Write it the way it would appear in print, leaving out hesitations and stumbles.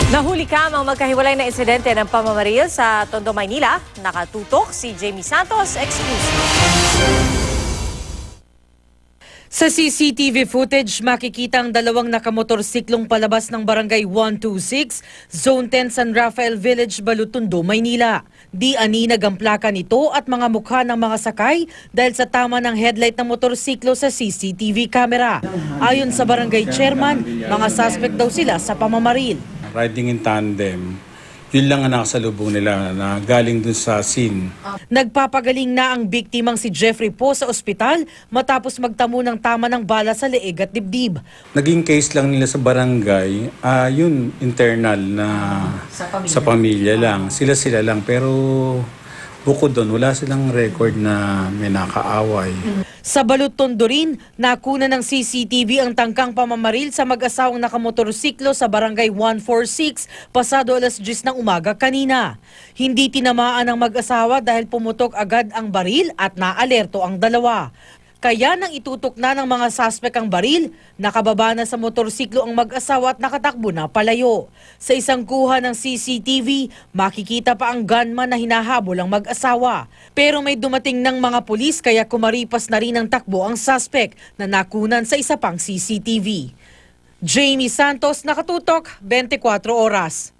Nahuli ka ang magkahiwalay na insidente ng pamamaril sa Tondo, Maynila. Nakatutok si Jamie Santos, exclusive. Sa CCTV footage, makikita ang dalawang nakamotorsiklong palabas ng Barangay 126, Zone 10 San Rafael Village, Balutondo, Maynila. Di aninag ang plaka nito at mga mukha ng mga sakay dahil sa tama ng headlight ng motorsiklo sa CCTV camera. Ayon sa barangay chairman, mga suspect daw sila sa pamamaril. Riding in tandem, yun lang ang nakasalubong nila na galing dun sa scene. Nagpapagaling na ang biktimang si Jeffrey po sa ospital matapos magtamo ng tama ng bala sa leeg at dibdib. Naging case lang nila sa barangay, yun internal na sa pamilya lang. Sila lang, pero bukod doon, wala silang record na may nakaaway. Sa Balutondo rin, nakuna ng CCTV ang tangkang pamamaril sa mag-asawang nakamotorsiklo sa Barangay 146 pasado alas 10 ng umaga kanina. Hindi tinamaan ang mag-asawa dahil pumutok agad ang baril at naalerto ang dalawa. Kaya nang itutok na ng mga suspect ang baril, nakababa na sa motorsiklo ang mag-asawa at nakatakbo na palayo. Sa isang kuha ng CCTV, makikita pa ang gunman na hinahabol ang mag-asawa. Pero may dumating ng mga pulis kaya kumaripas na rin ang takbo ang suspect na nakunan sa isa pang CCTV. Jamie Santos, Nakatutok, 24 Oras.